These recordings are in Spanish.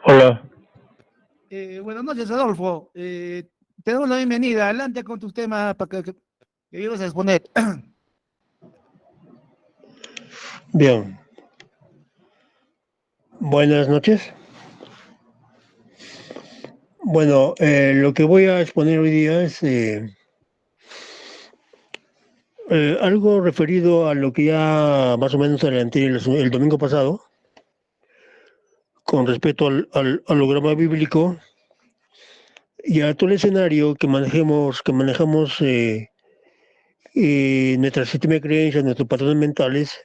Hola, Buenas noches, Adolfo. Te damos la bienvenida. Adelante con tus temas para que ibas a exponer. bien, buenas noches. Bueno, lo que voy a exponer hoy día es algo referido a lo que ya más o menos adelanté el domingo pasado, con respecto al holograma bíblico y a todo el escenario que manejamos nuestro sistema de creencias, nuestros patrones mentales.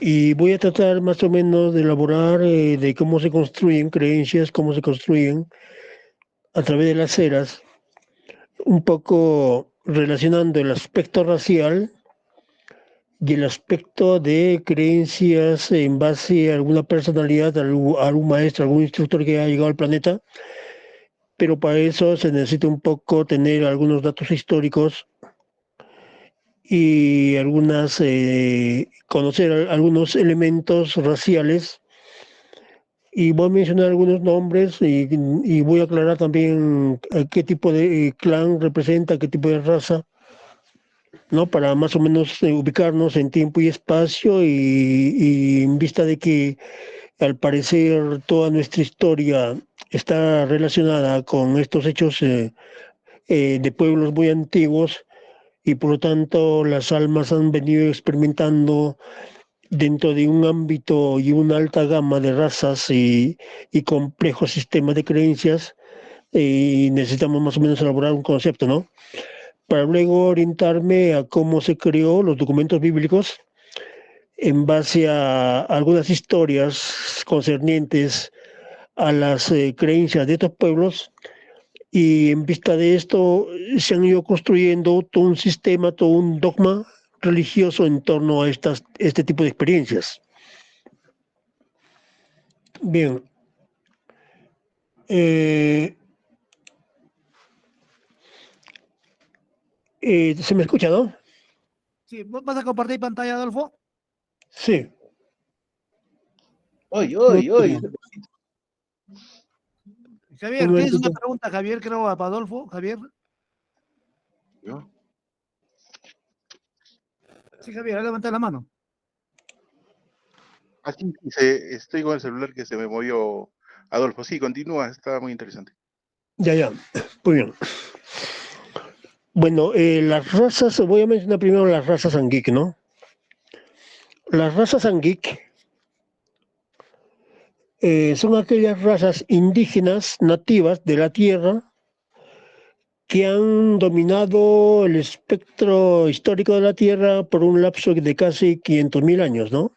Y voy a tratar más o menos de elaborar de cómo se construyen creencias, cómo se construyen a través de las eras, un poco relacionando el aspecto racial y el aspecto de creencias en base a alguna personalidad, algún maestro, algún instructor que haya llegado al planeta, pero para eso se necesita un poco tener algunos datos históricos y conocer algunos elementos raciales. Y voy a mencionar algunos nombres y voy a aclarar también qué tipo de clan representa, qué tipo de raza, ¿no? Para más o menos ubicarnos en tiempo y espacio y en vista de que al parecer toda nuestra historia está relacionada con estos hechos de pueblos muy antiguos y por lo tanto las almas han venido experimentando dentro de un ámbito y una alta gama de razas y complejos sistemas de creencias, y necesitamos más o menos elaborar un concepto, ¿no? Para luego orientarme a cómo se creó los documentos bíblicos en base a algunas historias concernientes a las creencias de estos pueblos, y en vista de esto se han ido construyendo todo un sistema, todo un dogma religioso en torno a este tipo de experiencias. Bien, eh, ¿se me escucha, no? Sí, ¿vos vas a compartir pantalla, Adolfo? Sí, Hoy, muy hoy, hoy. bien. Un Javier, ¿tienes una momentito. pregunta, Javier, creo, para Adolfo? Javier. ¿No? Sí, Javier, levanta la mano. Aquí estoy con el celular que se me movió. Adolfo, sí, continúa, está muy interesante. Ya, muy bien. Bueno, las razas, voy a mencionar primero las razas Angeek, ¿no? Las razas Angeek son aquellas razas indígenas nativas de la Tierra que han dominado el espectro histórico de la Tierra por un lapso de casi 500.000 años, ¿no?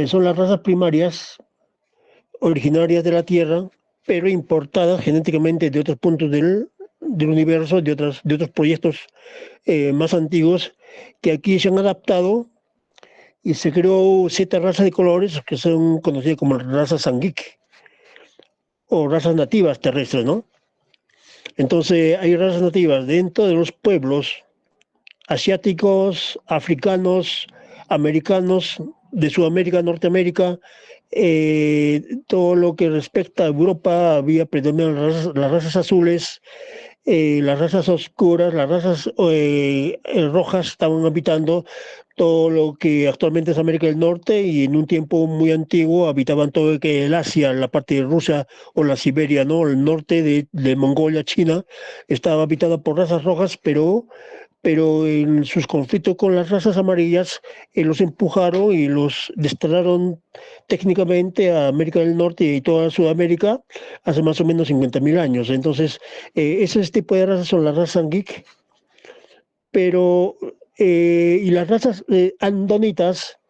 Son las razas primarias originarias de la Tierra, pero importadas genéticamente de otros puntos del universo, de otros proyectos más antiguos, que aquí se han adaptado y se creó ciertas razas de colores que son conocidas como razas Sangik o razas nativas terrestres, ¿no? Entonces hay razas nativas dentro de los pueblos asiáticos, africanos, americanos, de Sudamérica, Norteamérica, todo lo que respecta a Europa había predominado las razas azules, las razas oscuras, las razas rojas estaban habitando todo lo que actualmente es América del Norte, y en un tiempo muy antiguo habitaban todo lo que el Asia, la parte de Rusia o la Siberia, ¿no? El norte de Mongolia, China, estaba habitada por razas rojas, pero en sus conflictos con las razas amarillas los empujaron y los desterraron técnicamente a América del Norte y toda Sudamérica hace más o menos 50.000 años. Entonces, ese tipo de razas son las razas geek, pero y las razas andonitas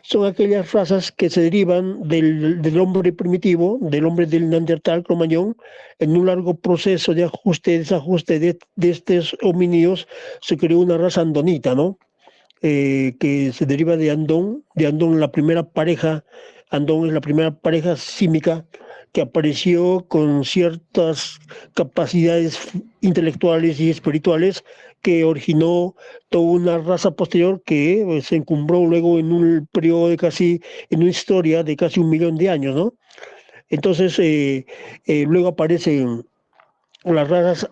son aquellas razas que se derivan del hombre primitivo, del hombre del Neandertal, Cromañón. En un largo proceso de ajuste, desajuste de estos homínidos, se creó una raza andonita, ¿no? Que se deriva de Andón, la primera pareja. Andón es la primera pareja símica que apareció con ciertas capacidades intelectuales y espirituales, que originó toda una raza posterior que se encumbró luego en un periodo en una historia de casi 1 millón de años, ¿no? Entonces, luego aparecen las razas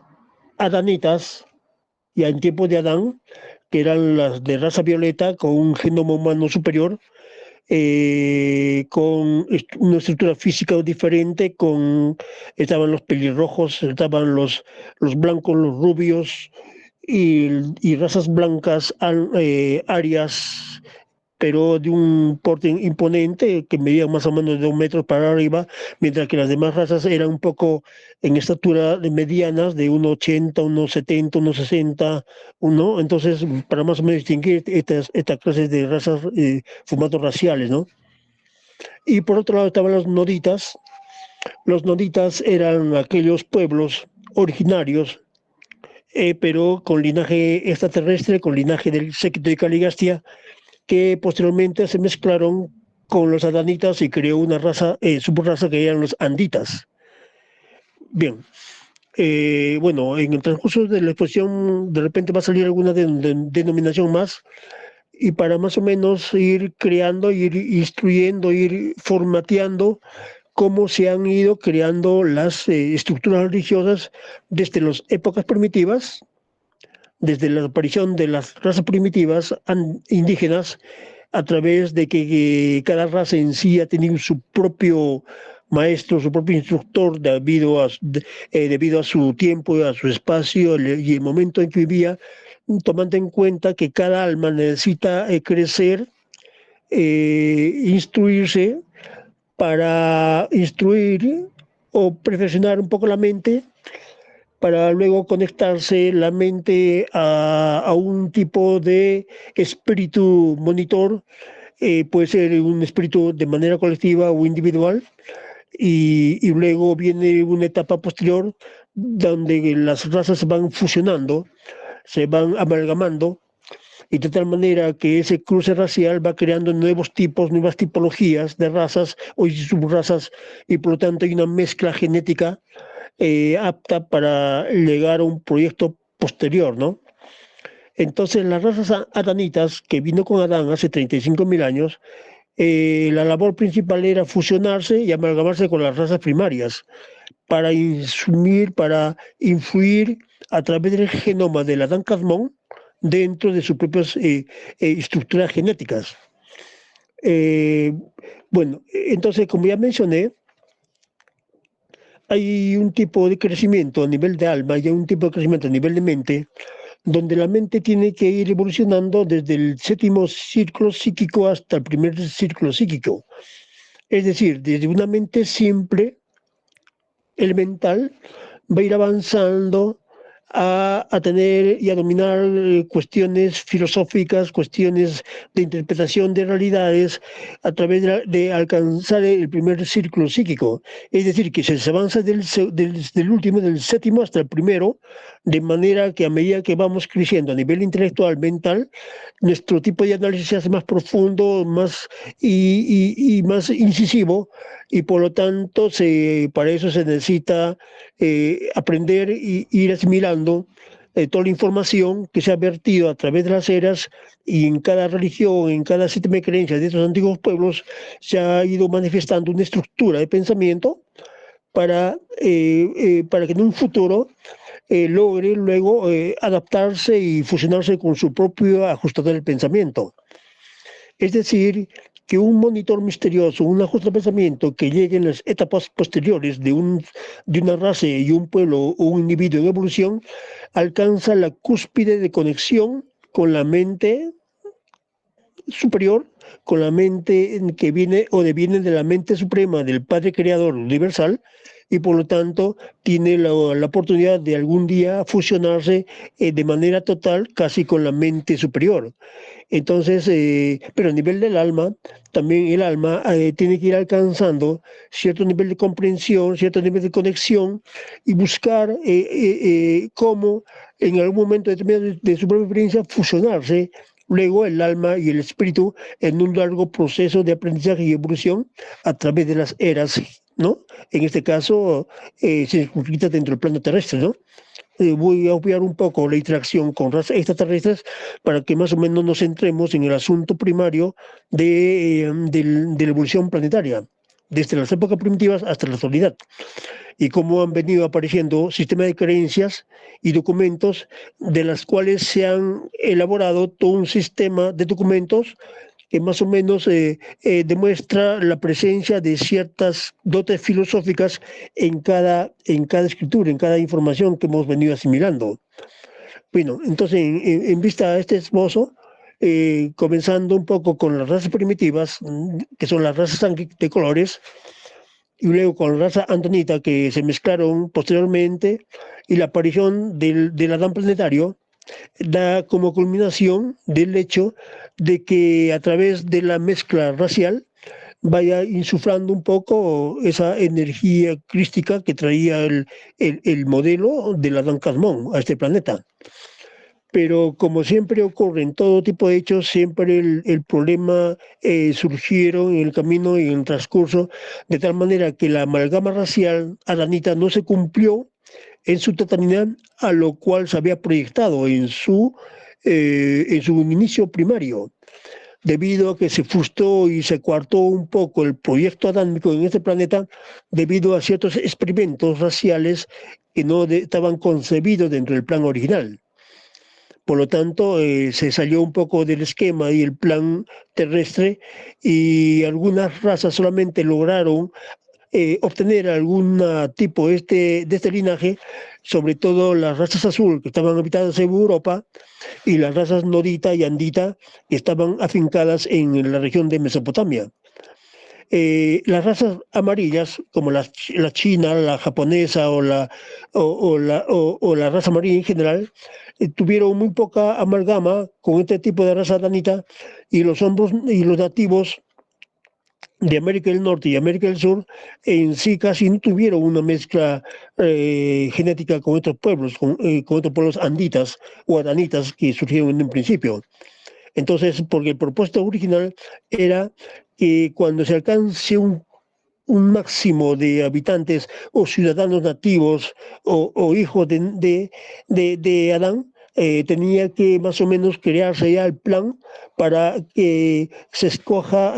adanitas, ya en tiempos de Adán, que eran las de raza violeta con un genoma humano superior, con una estructura física diferente, estaban los pelirrojos, estaban los blancos, los rubios y razas blancas arias, pero de un porte imponente que medían más o menos de 1 metro para arriba, mientras que las demás razas eran un poco en estatura de medianas, de 1,80, 1,70, 1,60, ¿no? Entonces, para más o menos distinguir estas clases de razas, formatos raciales, ¿no? Y por otro lado estaban los noditas. Los noditas eran aquellos pueblos originarios, pero con linaje extraterrestre, con linaje del séquito de Caligastia, que posteriormente se mezclaron con los adanitas y creó una raza, subraza que eran los anditas. Bien, bueno, en el transcurso de la exposición de repente va a salir alguna denominación más, y para más o menos ir creando, ir instruyendo, ir formateando cómo se han ido creando las estructuras religiosas desde las épocas primitivas, desde la aparición de las razas primitivas indígenas, a través de que cada raza en sí ha tenido su propio maestro, su propio instructor, debido a su tiempo, a su espacio y el momento en que vivía, tomando en cuenta que cada alma necesita crecer, instruirse, para instruir o perfeccionar un poco la mente, para luego conectarse la mente a un tipo de espíritu monitor, puede ser un espíritu de manera colectiva o individual, y luego viene una etapa posterior donde las razas se van fusionando, se van amalgamando, y de tal manera que ese cruce racial va creando nuevos tipos, nuevas tipologías de razas o subrazas, y por lo tanto hay una mezcla genética apta para llegar a un proyecto posterior, ¿no? Entonces, las razas adanitas, que vino con Adán hace 35.000 años, la labor principal era fusionarse y amalgamarse con las razas primarias para para influir a través del genoma del Adán Kadmón dentro de sus propias estructuras genéticas. Bueno, entonces, como ya mencioné, hay un tipo de crecimiento a nivel de alma y hay un tipo de crecimiento a nivel de mente, donde la mente tiene que ir evolucionando desde el 7.º círculo psíquico hasta el primer círculo psíquico. Es decir, desde una mente simple, elemental, va a ir avanzando a tener y a dominar cuestiones filosóficas, cuestiones de interpretación de realidades, a través de alcanzar el primer círculo psíquico. Es decir, que se avanza del último, del 7.º hasta el primero, de manera que a medida que vamos creciendo a nivel intelectual, mental, nuestro tipo de análisis se hace más profundo, más y más incisivo, y por lo tanto para eso se necesita aprender y ir asimilando toda la información que se ha vertido a través de las eras, y en cada religión, en cada sistema de creencias de estos antiguos pueblos se ha ido manifestando una estructura de pensamiento para que en un futuro logre luego adaptarse y fusionarse con su propio ajustador del pensamiento. Es decir, que un monitor misterioso, un ajuste de pensamiento que llegue en las etapas posteriores de una raza y un pueblo o un individuo en evolución, alcanza la cúspide de conexión con la mente superior, con la mente que viene o deviene de la mente suprema del Padre Creador Universal, y por lo tanto tiene la oportunidad de algún día fusionarse de manera total casi con la mente superior. Entonces, pero a nivel del alma, también el alma tiene que ir alcanzando cierto nivel de comprensión, cierto nivel de conexión, y buscar cómo en algún momento determinado de su propia experiencia fusionarse luego el alma y el espíritu en un largo proceso de aprendizaje y evolución a través de las eras, ¿no? En este caso, se circunscrita dentro del plano terrestre, ¿no? Voy a obviar un poco la interacción con razas extraterrestres para que más o menos nos centremos en el asunto primario de la evolución planetaria. desde las épocas primitivas hasta la actualidad, y cómo han venido apareciendo sistemas de creencias y documentos de las cuales se han elaborado todo un sistema de documentos que más o menos demuestra la presencia de ciertas dotes filosóficas en cada escritura, en cada información que hemos venido asimilando. Bueno, entonces, en vista a este esbozo, comenzando un poco con las razas primitivas, que son las razas de colores, y luego con la raza antonita, que se mezclaron posteriormente, y la aparición del Adán planetario, da como culminación del hecho de que a través de la mezcla racial vaya insuflando un poco esa energía crística que traía el modelo del Adán Casmón a este planeta. Pero como siempre ocurre en todo tipo de hechos, siempre el problema surgieron en el camino y en el transcurso, de tal manera que la amalgama racial adanita no se cumplió en su totalidad a lo cual se había proyectado en su inicio primario, debido a que se frustró y se coartó un poco el proyecto adámico en este planeta debido a ciertos experimentos raciales que no estaban concebidos dentro del plan original. Por lo tanto, se salió un poco del esquema y el plan terrestre, y algunas razas solamente lograron obtener algún tipo de este linaje, sobre todo las razas azul que estaban habitadas en Europa y las razas nodita y andita que estaban afincadas en la región de Mesopotamia. Las razas amarillas, como la china, la japonesa o la raza amarilla en general, tuvieron muy poca amalgama con este tipo de raza danita, y los hombres y los nativos de América del Norte y América del Sur en sí casi no tuvieron una mezcla genética con otros pueblos, con otros pueblos anditas o adanitas que surgieron en un principio. Entonces, porque el propósito original era que cuando se alcance un máximo de habitantes o ciudadanos nativos o hijos de Adán, tenía que más o menos crearse ya el plan para que se escoja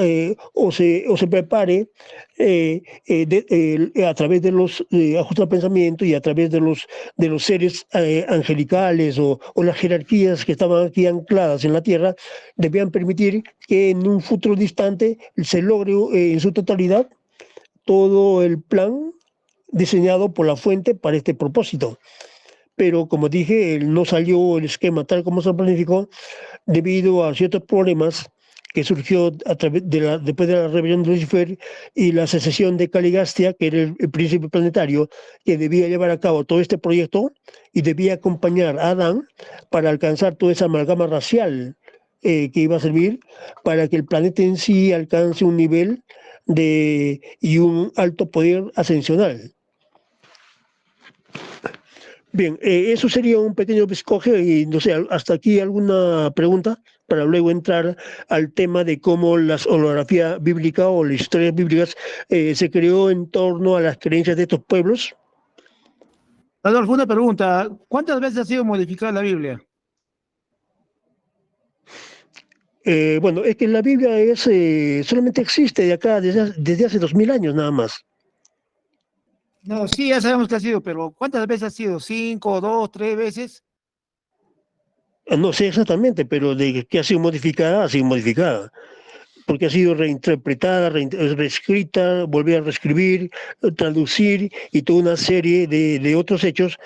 o se prepare a través de los ajustes de pensamiento y a través de los seres angelicales o las jerarquías que estaban aquí ancladas en la tierra, debían permitir que en un futuro distante se logre en su totalidad todo el plan diseñado por la fuente para este propósito. Pero como dije, no salió el esquema tal como se planificó debido a ciertos problemas que surgió después de la rebelión de Lucifer y la secesión de Caligastia, que era el príncipe planetario que debía llevar a cabo todo este proyecto y debía acompañar a Adán para alcanzar toda esa amalgama racial que iba a servir para que el planeta en sí alcance un nivel y un alto poder ascensional. Bien, eso sería un pequeño bosquejo, y no sé, hasta aquí alguna pregunta para luego entrar al tema de cómo la holografía bíblica o las historias bíblicas se creó en torno a las creencias de estos pueblos. Adolfo, una pregunta. ¿Cuántas veces ha sido modificada la Biblia? Bueno, es que la Biblia solamente existe de acá desde hace 2000 años nada más. No, sí, ya sabemos que ha sido, pero ¿cuántas veces ha sido? ¿5, 2, 3 veces? No sé exactamente, pero de que ha sido modificada, porque ha sido reinterpretada, reescrita, volver a reescribir, traducir y toda una serie de otros hechos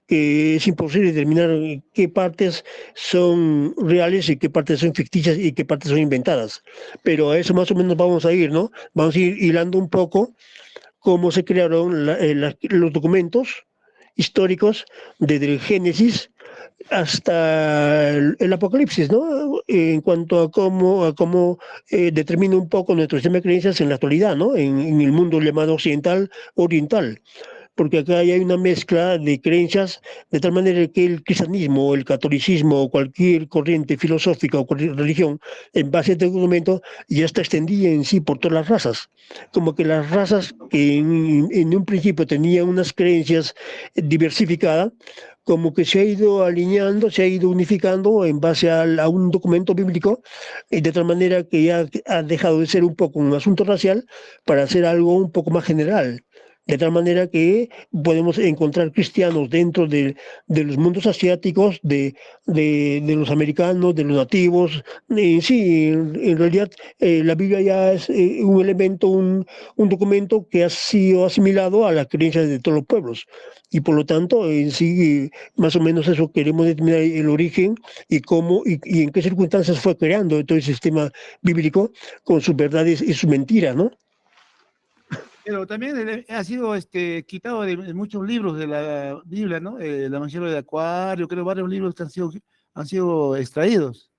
que es imposible determinar qué partes son reales y qué partes son ficticias y qué partes son inventadas. Pero a eso más o menos vamos a ir, ¿no? Vamos a ir hilando un poco cómo se crearon los documentos históricos desde el Génesis hasta el Apocalipsis, ¿no? En cuanto a cómo determina un poco nuestro sistema de creencias en la actualidad, ¿no? En el mundo llamado occidental, oriental. porque acá hay una mezcla de creencias, de tal manera que el cristianismo, el catolicismo o cualquier corriente filosófica o religión, en base a este documento, ya está extendida en sí por todas las razas. Como que las razas que en un principio tenían unas creencias diversificadas, como que se ha ido alineando, se ha ido unificando en base a un documento bíblico, de tal manera que ya ha dejado de ser un poco un asunto racial para ser algo un poco más general. De tal manera que podemos encontrar cristianos dentro de los mundos asiáticos, de los americanos, de los nativos. Sí, en realidad la Biblia ya es un elemento, un documento que ha sido asimilado a las creencias de todos los pueblos. Y por lo tanto, en sí, más o menos eso queremos determinar el origen y cómo y en qué circunstancias fue creando todo el sistema bíblico con sus verdades y sus mentiras, ¿no? Pero también ha sido quitado de muchos libros de la Biblia, ¿no? El Evangelio de Acuario, creo varios libros que han sido extraídos.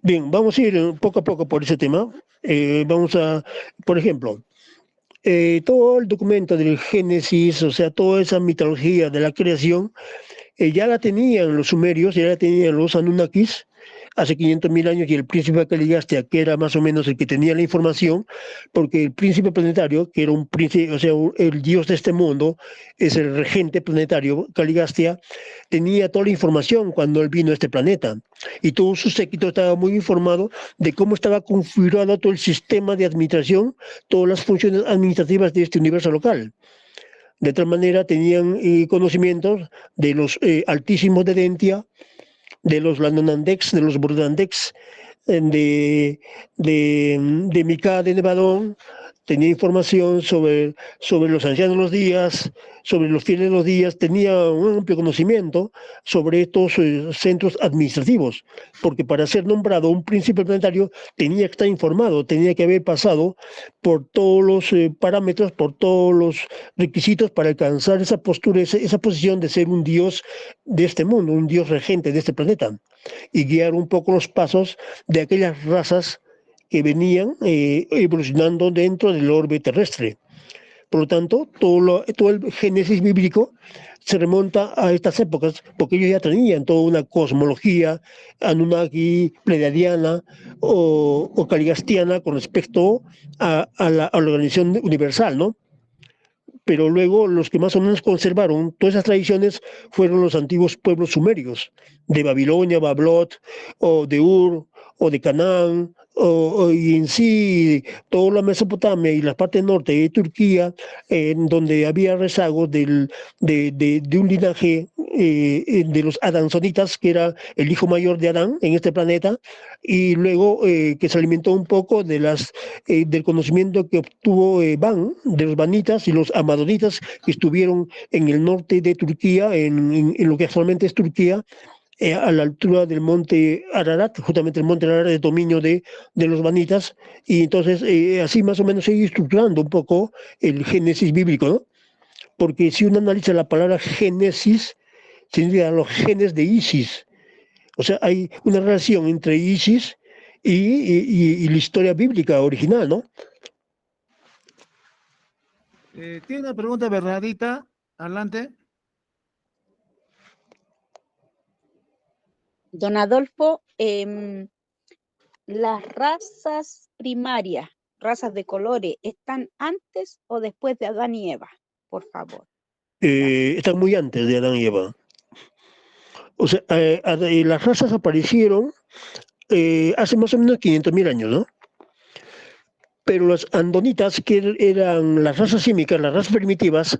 Bien, vamos a ir poco a poco por ese tema. Vamos a, por ejemplo, todo el documento del Génesis, o sea, toda esa mitología de la creación, ya la tenían los sumerios, ya la tenían los Anunnakis hace 500.000 años, y el príncipe Caligastia, que era más o menos el que tenía la información, porque el príncipe planetario, que era un príncipe, o sea, el dios de este mundo, es el regente planetario, Caligastia, tenía toda la información cuando él vino a este planeta, y todo su séquito estaba muy informado de cómo estaba configurado todo el sistema de administración, todas las funciones administrativas de este universo local. De tal manera tenían conocimientos de los altísimos de Dentia, de los Landonandex, de los Burdandex, de Mica de Nevadón, tenía información sobre los ancianos de los días, sobre los fieles de los días, tenía un amplio conocimiento sobre estos centros administrativos, porque para ser nombrado un príncipe planetario tenía que estar informado, tenía que haber pasado por todos los parámetros, por todos los requisitos para alcanzar esa postura, esa posición de ser un dios de este mundo, un dios regente de este planeta, y guiar un poco los pasos de aquellas razas que venían evolucionando dentro del orbe terrestre. Por lo tanto, todo el Génesis bíblico se remonta a estas épocas, porque ellos ya tenían toda una cosmología Anunnaki, pleiadiana o caligastiana con respecto a la organización universal, ¿no? Pero luego los que más o menos conservaron todas esas tradiciones fueron los antiguos pueblos sumerios, de Babilonia, Bablot, o de Ur, o de Canaán, y en sí toda la Mesopotamia y la parte norte de Turquía, en donde había rezagos de un linaje de los Adansonitas, que era el hijo mayor de Adán en este planeta, y luego que se alimentó un poco del conocimiento que obtuvo Van, de los Vanitas y los Amadonitas, que estuvieron en el norte de Turquía, en lo que actualmente es Turquía, a la altura del monte Ararat, justamente el monte Ararat de dominio de los Vanitas, y entonces así más o menos se ha ido estructurando un poco el Génesis bíblico, ¿no? Porque si uno analiza la palabra Génesis, significa los genes de Isis. O sea, hay una relación entre Isis y la historia bíblica original, ¿no? Tiene una pregunta, Bernardita, adelante. Don Adolfo, las razas primarias, razas de colores, ¿están antes o después de Adán y Eva? Por favor. Están muy antes de Adán y Eva. O sea, las razas aparecieron hace más o menos 500.000 años, ¿no? Pero las andonitas, que eran las razas símicas, las razas primitivas,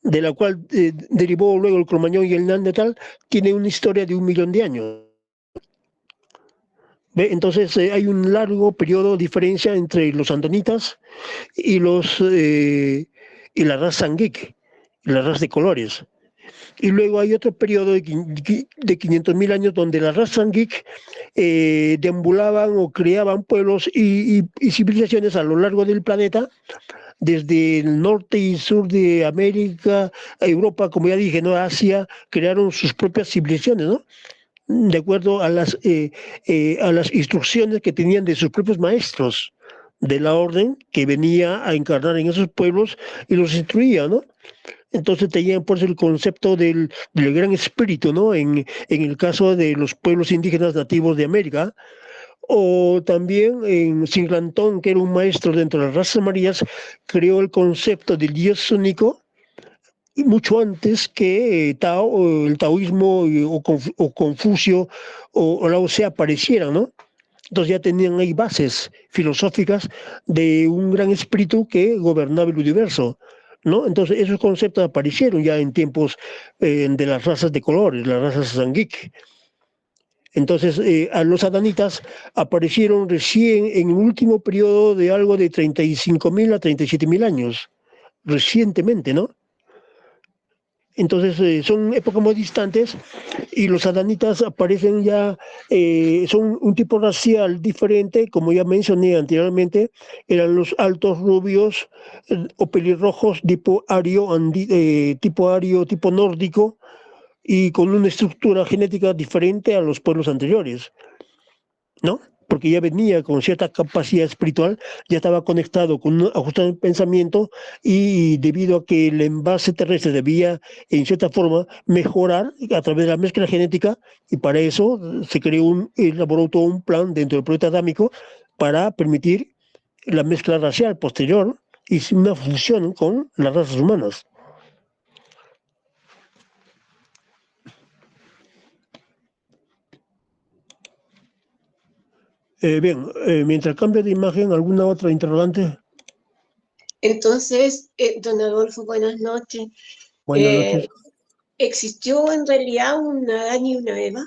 de la cual derivó luego el Cromañón y el Neandertal, tienen una historia de 1 millón de años. ¿Ve? Entonces hay un largo periodo de diferencia entre los andonitas y la raza Sangik, la raza de colores. Y luego hay otro periodo de 500.000 años donde las razas Sangik deambulaban o creaban pueblos y civilizaciones a lo largo del planeta, desde el norte y sur de América, Europa, como ya dije, ¿no? Asia, crearon sus propias civilizaciones, ¿no? De acuerdo a las instrucciones que tenían de sus propios maestros, de la orden que venía a encarnar en esos pueblos y los instruía, ¿no? Entonces tenían pues el concepto del gran espíritu, ¿no? En el caso de los pueblos indígenas nativos de América, o también en Singlantón, que era un maestro dentro de las razas amarillas, creó el concepto del Dios único y mucho antes que Tao, o el taoísmo o Confucio o Lao Tse aparecieran, ¿no? Entonces ya tenían ahí bases filosóficas de un gran espíritu que gobernaba el universo, ¿no? Entonces esos conceptos aparecieron ya en tiempos de las razas de colores, las razas Sangik. Entonces a los adanitas aparecieron recién en el último periodo de algo de 35.000 a 37.000 años, recientemente, ¿no? Entonces son épocas muy distantes y los adanitas aparecen ya, son un tipo racial diferente, como ya mencioné anteriormente, eran los altos rubios o pelirrojos tipo ario, tipo nórdico y con una estructura genética diferente a los pueblos anteriores, ¿no? Porque ya venía con cierta capacidad espiritual, ya estaba conectado con un ajustado pensamiento y debido a que el envase terrestre debía, en cierta forma, mejorar a través de la mezcla genética, y para eso se creó elaboró todo un plan dentro del proyecto adámico para permitir la mezcla racial posterior y una fusión con las razas humanas. Bien, mientras cambio de imagen, ¿alguna otra interrogante? Entonces, don Adolfo, buenas noches. Buenas noches. ¿Existió en realidad un Adán y una Eva?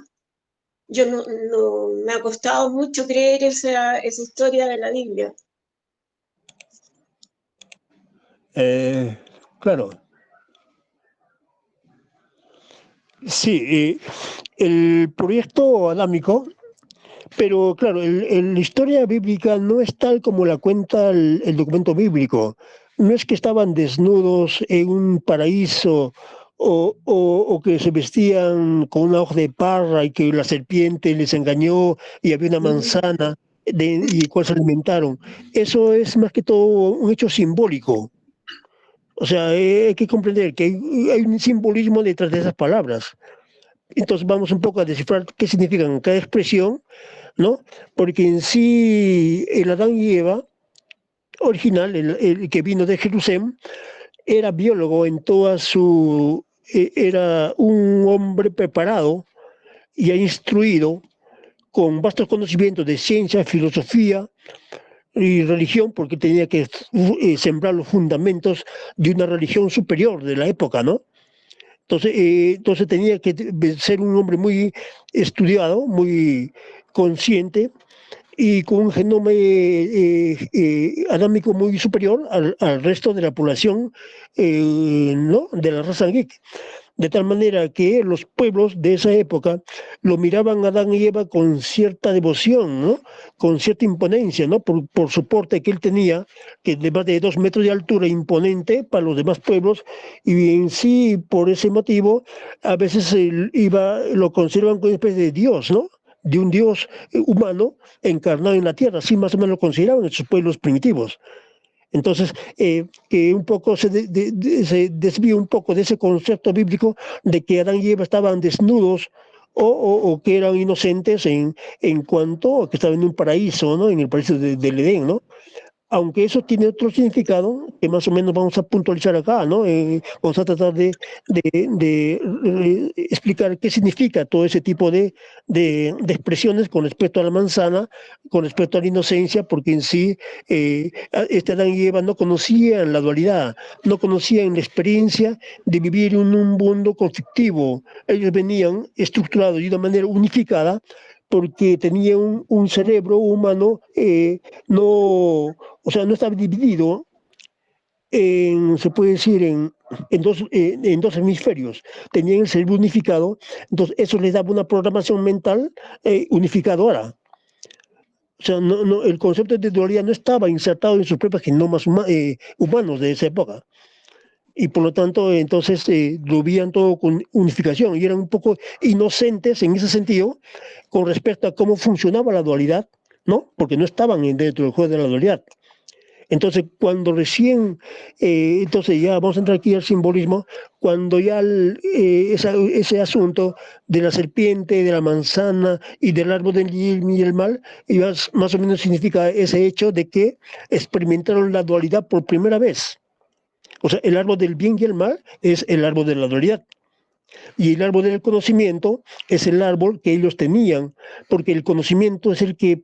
Yo no me ha costado mucho creer esa historia de la Biblia. Claro. Sí, el proyecto adámico, pero claro, la historia bíblica no es tal como la cuenta el documento bíblico. No es que estaban desnudos en un paraíso o que se vestían con una hoja de parra y que la serpiente les engañó y había una manzana y cual se alimentaron. Eso es más que todo un hecho simbólico. O sea, hay que comprender que hay un simbolismo detrás de esas palabras. Entonces vamos un poco a descifrar qué significan cada expresión, ¿no? Porque en sí el Adán y Eva original, el que vino de Jerusalén, era biólogo en toda su... era un hombre preparado y instruido con vastos conocimientos de ciencia, filosofía y religión, porque tenía que sembrar los fundamentos de una religión superior de la época, ¿no? Entonces tenía que ser un hombre muy estudiado, muy consciente y con un genoma adámico muy superior al resto de la población, ¿no? De la raza geek. De tal manera que los pueblos de esa época lo miraban a Adán y Eva con cierta devoción, ¿no? Con cierta imponencia, ¿no? Por su porte que él tenía, que de más de 2 metros de altura, imponente para los demás pueblos, y en sí, por ese motivo, a veces lo consideraban como una especie de Dios, ¿no? De un Dios humano encarnado en la tierra, así más o menos lo consideraban en sus pueblos primitivos. Entonces, que un poco se desvía un poco de ese concepto bíblico de que Adán y Eva estaban desnudos o que eran inocentes en cuanto a que estaban en un paraíso, ¿no? En el paraíso del Edén, ¿no? Aunque eso tiene otro significado que más o menos vamos a puntualizar acá, ¿no? Vamos a tratar de explicar qué significa todo ese tipo de expresiones con respecto a la manzana, con respecto a la inocencia, porque en sí Adán y Eva no conocían la dualidad, no conocían la experiencia de vivir en un mundo conflictivo. Ellos venían estructurados de una manera unificada porque tenían un cerebro humano no, o sea, no estaba dividido se puede decir, en dos hemisferios. Tenían el cerebro unificado, entonces eso les daba una programación mental unificadora. O sea, el concepto de dualidad no estaba insertado en sus propios genomas humanos de esa época. Y por lo tanto, entonces lo veían todo con unificación y eran un poco inocentes en ese sentido con respecto a cómo funcionaba la dualidad, ¿no? Porque no estaban dentro del juego de la dualidad. Entonces, cuando recién, entonces ya vamos a entrar aquí al simbolismo, cuando ya ese asunto de la serpiente, de la manzana y del árbol del bien y el mal, ya más o menos significa ese hecho de que experimentaron la dualidad por primera vez. O sea, el árbol del bien y el mal es el árbol de la dualidad. Y el árbol del conocimiento es el árbol que ellos tenían, porque el conocimiento es el que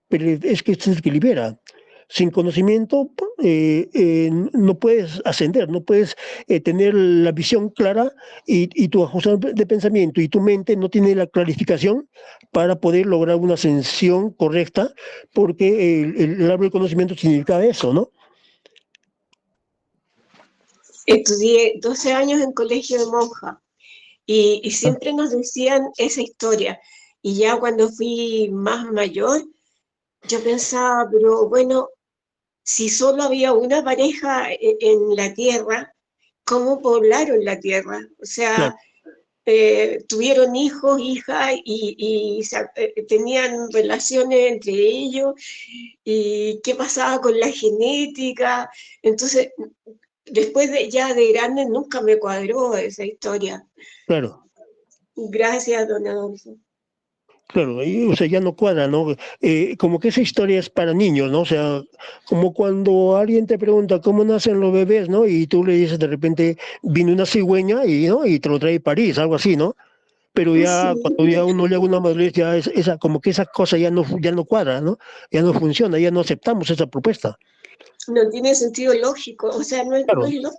libera. Sin conocimiento no puedes ascender, no puedes tener la visión clara y tu ajustamiento de pensamiento y tu mente no tiene la clarificación para poder lograr una ascensión correcta, porque el árbol del conocimiento significa eso, ¿no? Estudié 12 años en colegio de monjas y siempre nos decían esa historia. Y ya cuando fui más mayor, yo pensaba, pero bueno, si solo había una pareja en la tierra, ¿cómo poblaron la tierra? O sea, Claro. tuvieron hijos, hijas y tenían relaciones entre ellos. ¿Y qué pasaba con la genética? Entonces, después ya de grande nunca me cuadró esa historia. Claro. Gracias, don Adolfo. Claro, o sea, ya no cuadra, ¿no? Como que esa historia es para niños, ¿no? O sea, como cuando alguien te pregunta cómo nacen los bebés, ¿no? Y tú le dices de repente, vino una cigüeña ¿no? Y te lo trae París, algo así, ¿no? Pero ya Sí, cuando ya uno llega a una madurez, ya como que esa cosa ya no cuadra, ¿no? Ya no funciona, ya no aceptamos esa propuesta. no tiene sentido lógico, o sea, no es Claro. lógico.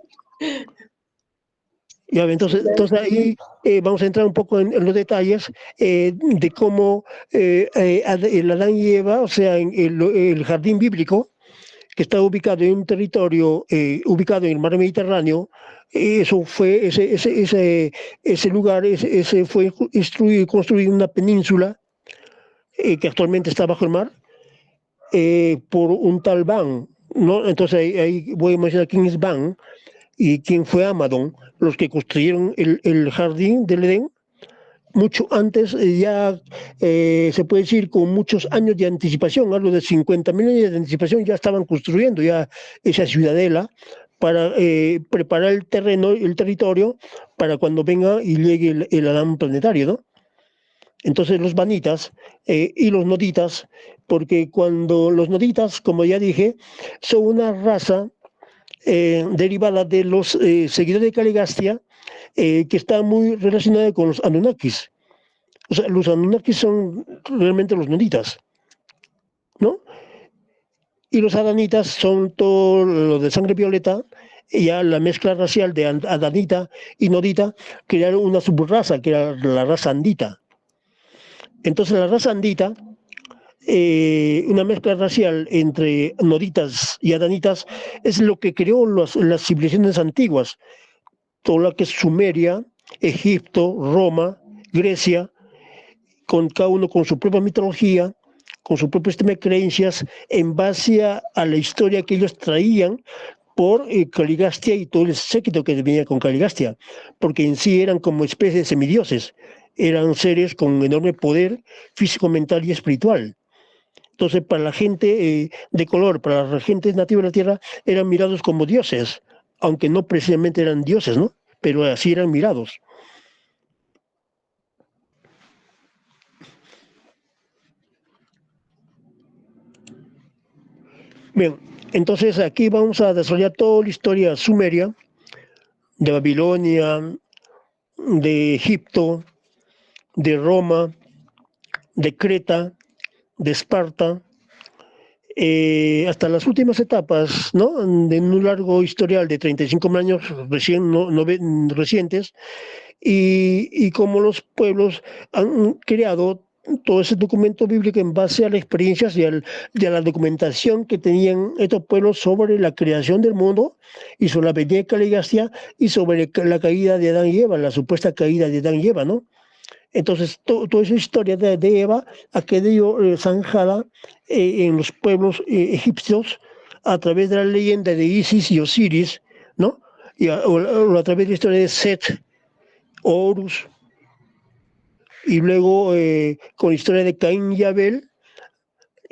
Ya, entonces ahí vamos a entrar un poco en los detalles de cómo el Adán y Eva, o sea, en el jardín bíblico, que está ubicado en un territorio ubicado en el mar Mediterráneo, eso fue, ese lugar ese fue construido en una península que actualmente está bajo el mar por un tal Ban, ¿no? Entonces ahí voy a mencionar quién es Ban y quién fue Amadón, los que construyeron el jardín del Edén mucho antes, se puede decir con muchos años de anticipación, algo de 50.000 años de anticipación, ya estaban construyendo ya esa ciudadela para preparar el terreno, el territorio, para cuando venga y llegue el Adán planetario, ¿no? Entonces los vanitas y los noditas, porque cuando los noditas, como ya dije, son una raza derivada de los seguidores de Caligastia, que está muy relacionada con los Anunnakis. O sea, los Anunnakis son realmente los noditas, ¿no? Y los adanitas son todo lo de sangre violeta, y ya la mezcla racial de adanita y nodita crearon una subraza, que era la raza andita. Entonces la raza andita, una mezcla racial entre noditas y adanitas, es lo que creó las civilizaciones antiguas, todo lo que es Sumeria, Egipto, Roma, Grecia, con cada uno con su propia mitología, con su propio sistema de creencias, en base a la historia que ellos traían por Caligastia y todo el séquito que venía con Caligastia, porque en sí eran como especies de semidioses, eran seres con enorme poder físico, mental y espiritual. Entonces, para la gente de color, para la gente nativa de la Tierra, eran mirados como dioses, aunque no precisamente eran dioses, ¿no? Pero así eran mirados. Bien, entonces aquí vamos a desarrollar toda la historia sumeria, de Babilonia, de Egipto, de Roma, de Creta, de Esparta, hasta las últimas etapas, ¿no? De un largo historial de 35 años recientes, y cómo los pueblos han creado todo ese documento bíblico en base a las experiencias y a la documentación que tenían estos pueblos sobre la creación del mundo y sobre la venida de Caligastia y sobre la caída de Adán y Eva, la supuesta caída de Adán y Eva, ¿no? Entonces, toda esa historia de Eva ha quedado zanjada en los pueblos egipcios a través de la leyenda de Isis y Osiris, ¿no? O a través de la historia de Set, Horus, y luego con la historia de Caín y Abel,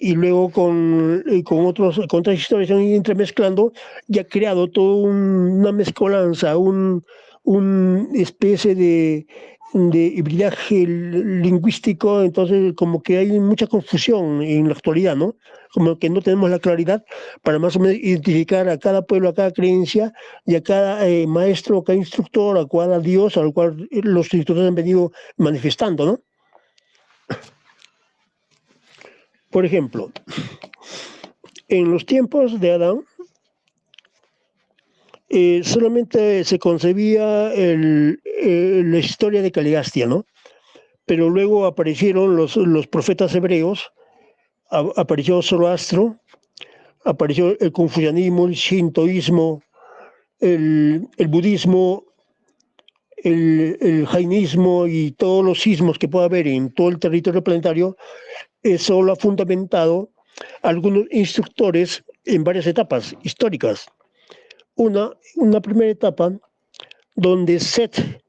y luego con otras historias se han ido entremezclando y ha creado toda una mezcolanza, una especie de hibridaje lingüístico, entonces como que hay mucha confusión en la actualidad, ¿no? Como que no tenemos la claridad para más o menos identificar a cada pueblo, a cada creencia y a cada maestro, a cada instructor, a cada dios al cual los instructores han venido manifestando, ¿no? Por ejemplo, en los tiempos de Adán, solamente se concebía la historia de Caligastia, ¿no? Pero luego aparecieron los profetas hebreos, apareció Zoroastro, apareció el confucianismo, el shintoísmo, el budismo, el jainismo y todos los sismos que pueda haber en todo el territorio planetario. Eso lo ha fundamentado algunos instructores en varias etapas históricas. Una primera etapa donde Set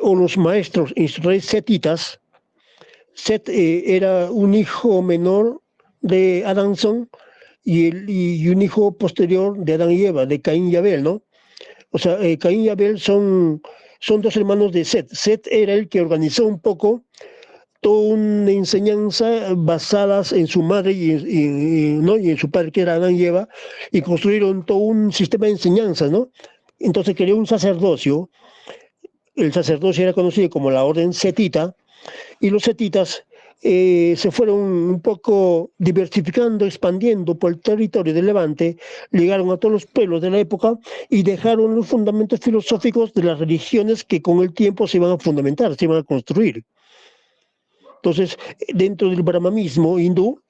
o los maestros instructores setitas, Set era un hijo menor de Adán y un hijo posterior de Adán y Eva, de Caín y Abel, ¿no? O sea, Caín y Abel son dos hermanos de Set. Set era el que organizó un poco toda una enseñanza basadas en su madre ¿no? y en su padre, que era Adán y Eva, y construyeron todo un sistema de enseñanza, ¿no? Entonces creó un sacerdocio. El sacerdocio era conocido como la orden setita, y los setitas se fueron un poco diversificando, expandiendo por el territorio del Levante, llegaron a todos los pueblos de la época y dejaron los fundamentos filosóficos de las religiones que con el tiempo se iban a fundamentar, se iban a construir. Entonces, dentro del brahmanismo hindú,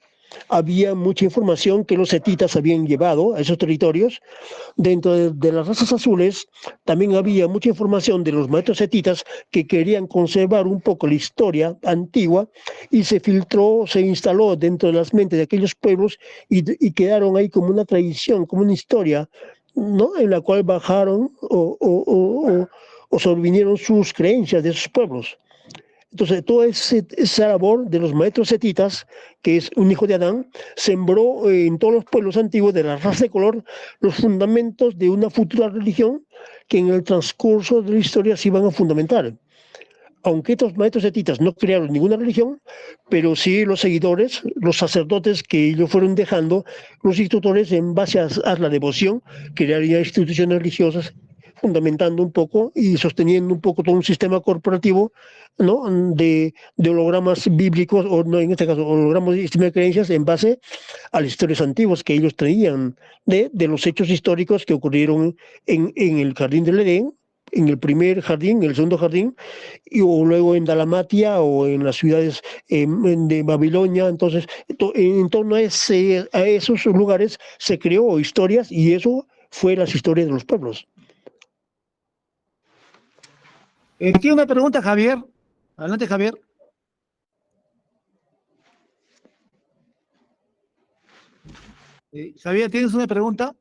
había mucha información que los setitas habían llevado a esos territorios. Dentro de las razas azules también había mucha información de los maestros setitas que querían conservar un poco la historia antigua y se filtró, se instaló dentro de las mentes de aquellos pueblos y quedaron ahí como una tradición, como una historia, ¿no? En la cual bajaron o sobrevinieron sus creencias de esos pueblos. Entonces, toda esa labor de los maestros setitas, que es un hijo de Adán, sembró en todos los pueblos antiguos de la raza de color los fundamentos de una futura religión que en el transcurso de la historia se iban a fundamentar. Aunque estos maestros setitas no crearon ninguna religión, pero sí los seguidores, los sacerdotes que ellos fueron dejando, los instructores en base a la devoción, crearían instituciones religiosas fundamentando un poco y sosteniendo un poco todo un sistema corporativo, ¿no? de hologramas bíblicos, o no, en este caso, hologramas de sistema de creencias en base a las historias antiguas que ellos traían de los hechos históricos que ocurrieron en el Jardín del Edén, en el primer jardín, en el segundo jardín, o luego en Dalmatia o en las ciudades de Babilonia. Entonces, en torno a esos lugares se creó historias y eso fue las historias de los pueblos. Tiene una pregunta, Javier. Adelante, Javier. Javier, ¿tienes una pregunta?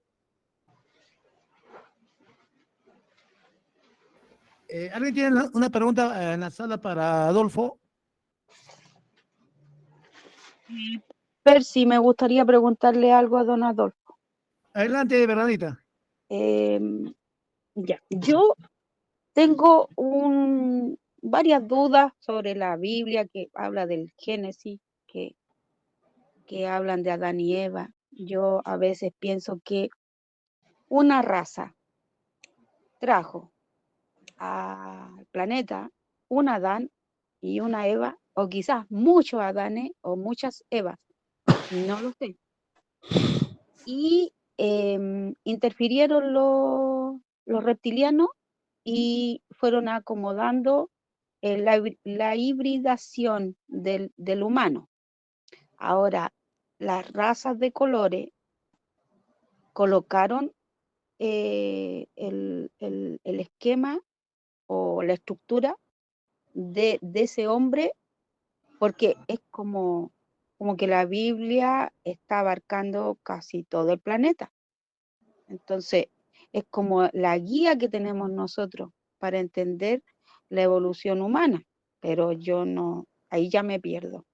¿Alguien tiene una pregunta en la sala para Adolfo? Percy, me gustaría preguntarle algo a don Adolfo. Adelante, Bernadita. Ya, yo tengo varias dudas sobre la Biblia que habla del Génesis, que hablan de Adán y Eva. Yo a veces pienso que una raza trajo al planeta un Adán y una Eva, o quizás muchos Adanes o muchas Evas, no lo sé. Y interfirieron los reptilianos y fueron acomodando la hibridación del humano. Ahora, las razas de colores colocaron el esquema o la estructura de ese hombre, porque es como que la Biblia está abarcando casi todo el planeta. Entonces, es como la guía que tenemos nosotros para entender la evolución humana, pero yo no, ahí ya me pierdo.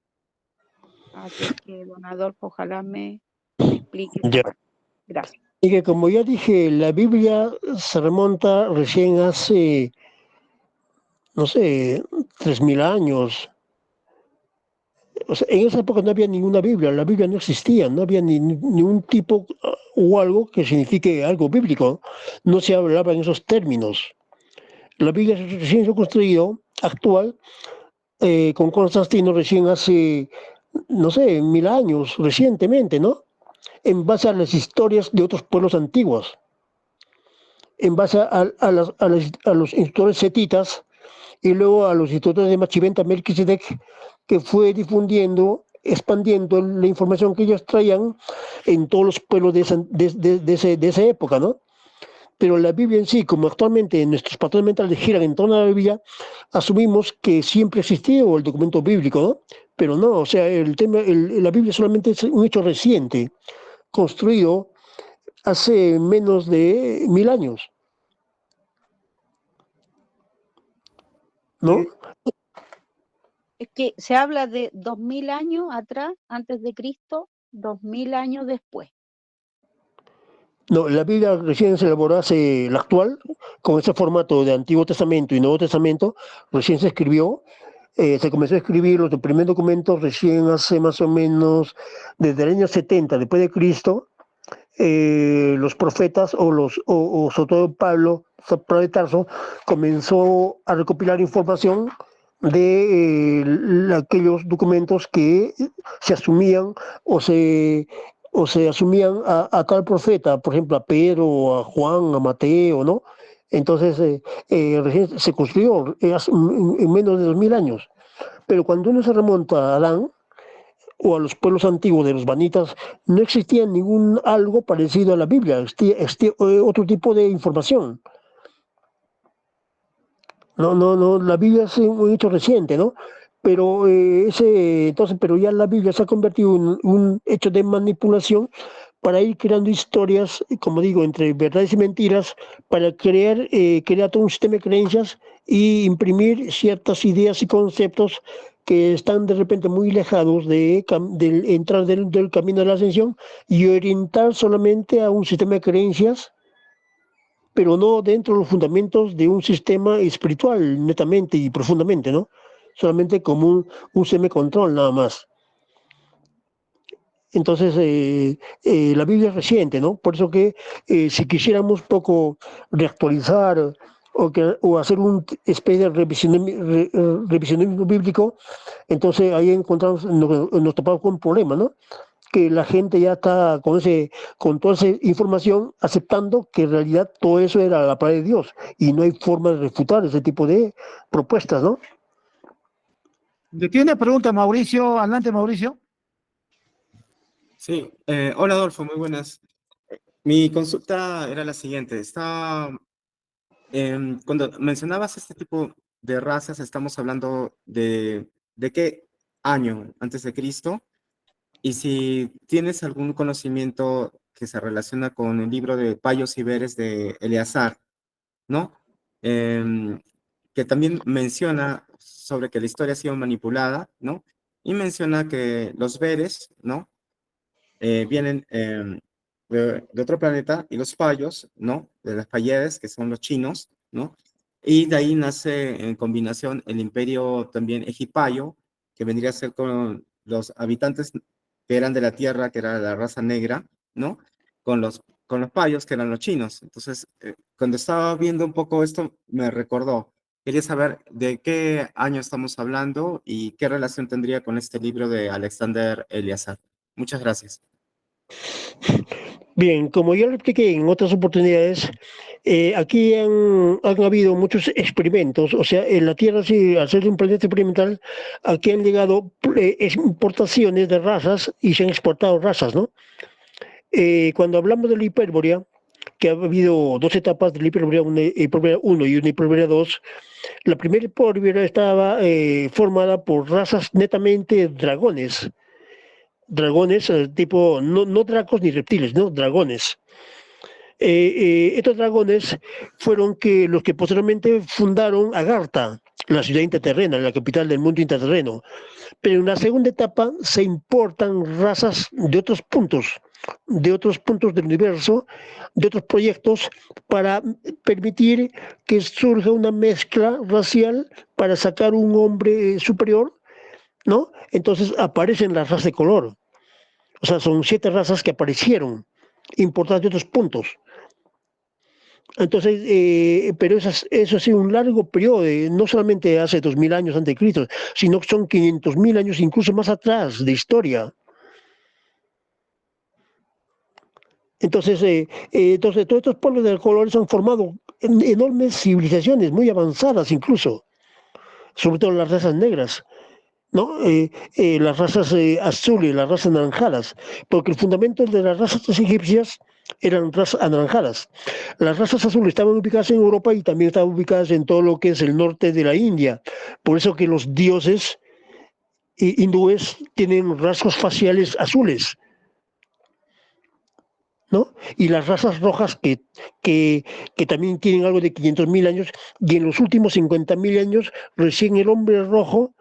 Así es que, don Adolfo, ojalá me explique Ya. mejor. Gracias. Y que como ya dije, la Biblia se remonta recién hace, no sé, 3000 años. O sea, en esa época no había ninguna Biblia, la Biblia no existía, no había ningún tipo o algo que signifique algo bíblico. No se hablaba en esos términos. La Biblia recién se ha construido, actual, con Constantino recién hace, no sé, 1000 años, recientemente, ¿no? En base a las historias de otros pueblos antiguos, en base a los instructores setitas y luego a los instructores de Machiventa Melquisedec, que fue difundiendo, expandiendo la información que ellos traían en todos los pueblos de esa época, ¿no? Pero la Biblia en sí, como actualmente nuestros patrones mentales giran en torno a la Biblia, asumimos que siempre ha existido el documento bíblico, ¿no? Pero no, o sea, la Biblia solamente es un hecho reciente, construido hace menos de 1000 años, ¿no? Es que se habla de 2000 años atrás, antes de Cristo, 2000 años después. No, la Biblia recién se elaboró hace la actual, con ese formato de Antiguo Testamento y Nuevo Testamento, recién se escribió, se comenzó a escribir los primeros documentos recién hace más o menos desde el año 70 después de Cristo. Los profetas o sobre todo Pablo de Tarso comenzó a recopilar información de aquellos documentos que se asumían o se, o se asumían a tal profeta, por ejemplo a Pedro, a Juan, a Mateo, ¿no? Entonces recién se construyó en menos de 2000 años. Pero cuando uno se remonta a Adán, o a los pueblos antiguos de los vanitas, no existía ningún algo parecido a la Biblia, existía otro tipo de información. No, la Biblia es un hecho reciente, ¿no? Pero pero ya la Biblia se ha convertido en un hecho de manipulación para ir creando historias, como digo, entre verdades y mentiras, para crear todo un sistema de creencias y imprimir ciertas ideas y conceptos que están de repente muy alejados de entrar del camino de la ascensión y orientar solamente a un sistema de creencias, pero no dentro de los fundamentos de un sistema espiritual netamente y profundamente, ¿no? Solamente como un semi-control nada más. Entonces, la Biblia es reciente, ¿no? Por eso que si quisiéramos poco reactualizar o hacer una especie de revisionismo bíblico, entonces ahí nos topamos con un problema, ¿no? Que la gente ya está con toda esa información aceptando que en realidad todo eso era la palabra de Dios y no hay forma de refutar ese tipo de propuestas, ¿no? ¿Tiene una pregunta, Mauricio? Adelante, Mauricio. Sí, hola Adolfo, muy buenas. Mi consulta era la siguiente. Cuando mencionabas este tipo de razas, estamos hablando de qué año antes de Cristo, y si tienes algún conocimiento que se relaciona con el libro de Payos y Veres de Eleazar, ¿no? Em, que también menciona sobre que la historia ha sido manipulada, ¿no? Y menciona que los Veres, ¿no? Vienen de otro planeta, y los Payos, ¿no? De las Payades, que son los chinos, ¿no? Y de ahí nace en combinación el imperio también egipcio, que vendría a ser con los habitantes que eran de la tierra, que era la raza negra, ¿no? Con los Payos, que eran los chinos. Entonces, cuando estaba viendo un poco esto, me recordó. Quería saber de qué año estamos hablando y qué relación tendría con este libro de Alexander Eleazar. Muchas gracias. Bien, como ya lo expliqué en otras oportunidades, aquí han habido muchos experimentos, o sea, en la Tierra, sí, al ser un planeta experimental, aquí han llegado importaciones de razas y se han exportado razas, ¿no? Cuando hablamos de la Hipérborea, que ha habido dos etapas de la Hipérborea, una Hipérborea 1 y una Hipérborea 2, la primera Hipérborea estaba formada por razas netamente dragones, tipo, no dracos ni reptiles, no, dragones. Estos dragones fueron los que posteriormente fundaron Agartha, la ciudad interterrena, la capital del mundo interterreno. Pero en la segunda etapa se importan razas de otros puntos del universo, de otros proyectos, para permitir que surja una mezcla racial para sacar un hombre superior, ¿no? Entonces aparecen las razas de color. O sea, son 7 razas que aparecieron, importadas de otros puntos. Entonces, pero eso ha sido un largo periodo, no solamente hace 2000 años antes de Cristo, sino que son 500.000 años, incluso más atrás, de historia. Entonces, todos estos pueblos de colores han formado enormes civilizaciones, muy avanzadas incluso, sobre todo las razas negras, ¿no? Las razas azules, las razas anaranjadas, porque el fundamento de las razas egipcias eran razas anaranjadas. Las razas azules estaban ubicadas en Europa y también estaban ubicadas en todo lo que es el norte de la India. Por eso que los dioses hindúes tienen rasgos faciales azules, ¿no? Y las razas rojas que también tienen algo de 500.000 años, y en los últimos 50.000 años recién el hombre rojo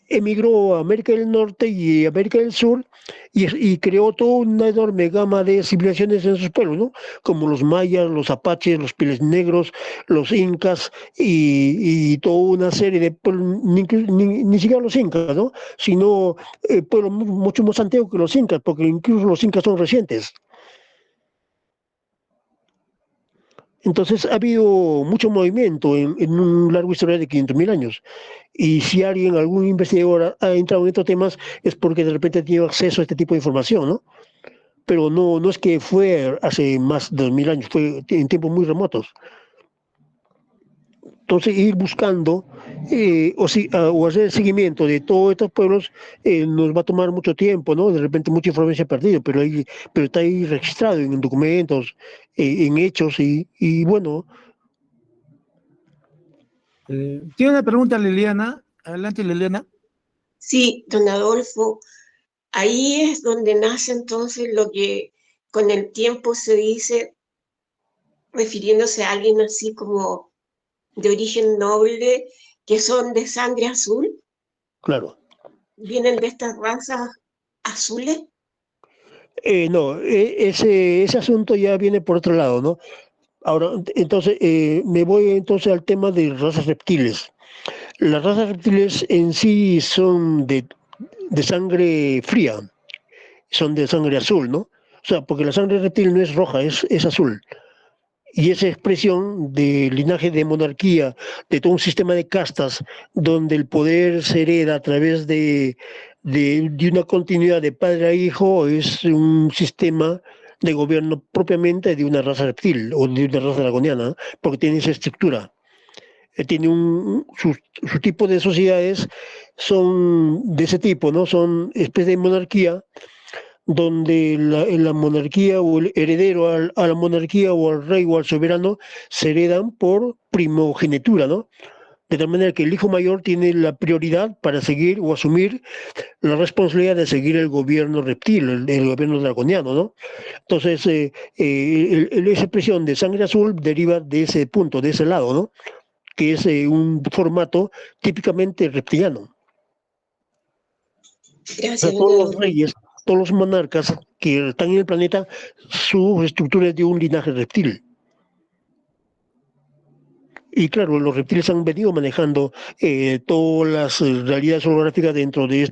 emigró a América del Norte y América del Sur y creó toda una enorme gama de civilizaciones en sus pueblos, ¿no? Como los mayas, los apaches, los pieles negros, los incas y toda una serie de pueblos, ni siquiera los incas, ¿no? Sino pueblos mucho más antiguos que los incas, porque incluso los incas son recientes. Entonces ha habido mucho movimiento en un largo historial de 500.000 años. Y si algún investigador ha entrado en estos temas, es porque de repente ha tenido acceso a este tipo de información, ¿no? Pero no es que fue hace más de 2000 años, fue en tiempos muy remotos. Entonces, ir buscando o hacer el seguimiento de todos estos pueblos nos va a tomar mucho tiempo, ¿no? De repente mucha información se ha perdido, pero está ahí registrado en documentos, en hechos y bueno. Tiene una pregunta Liliana. Adelante, Liliana. Sí, don Adolfo, ahí es donde nace entonces lo que con el tiempo se dice, refiriéndose a alguien así como de origen noble, que son de sangre azul. Claro. ¿Vienen de estas razas azules? No, ese asunto ya viene por otro lado, ¿no? Ahora, entonces, me voy entonces al tema de razas reptiles. Las razas reptiles en sí son de sangre fría, son de sangre azul, ¿no? O sea, porque la sangre reptil no es roja, es azul. Y esa expresión de linaje de monarquía, de todo un sistema de castas, donde el poder se hereda a través de una continuidad de padre a hijo, es un sistema de gobierno propiamente de una raza reptil o de una raza dragoniana, porque tiene esa estructura. Tiene su tipo de sociedades son de ese tipo, ¿no? Son especies de monarquía donde la monarquía o el heredero a la monarquía o al rey o al soberano se heredan por primogenitura, ¿no? De tal manera que el hijo mayor tiene la prioridad para seguir o asumir la responsabilidad de seguir el gobierno reptil, el gobierno draconiano, ¿no? Entonces, esa expresión de sangre azul deriva de ese punto, de ese lado, ¿no? Que es un formato típicamente reptiliano. Gracias, Todos los reyes, todos los monarcas que están en el planeta, su estructura es de un linaje reptil. Y claro, los reptiles han venido manejando todas las realidades holográficas dentro de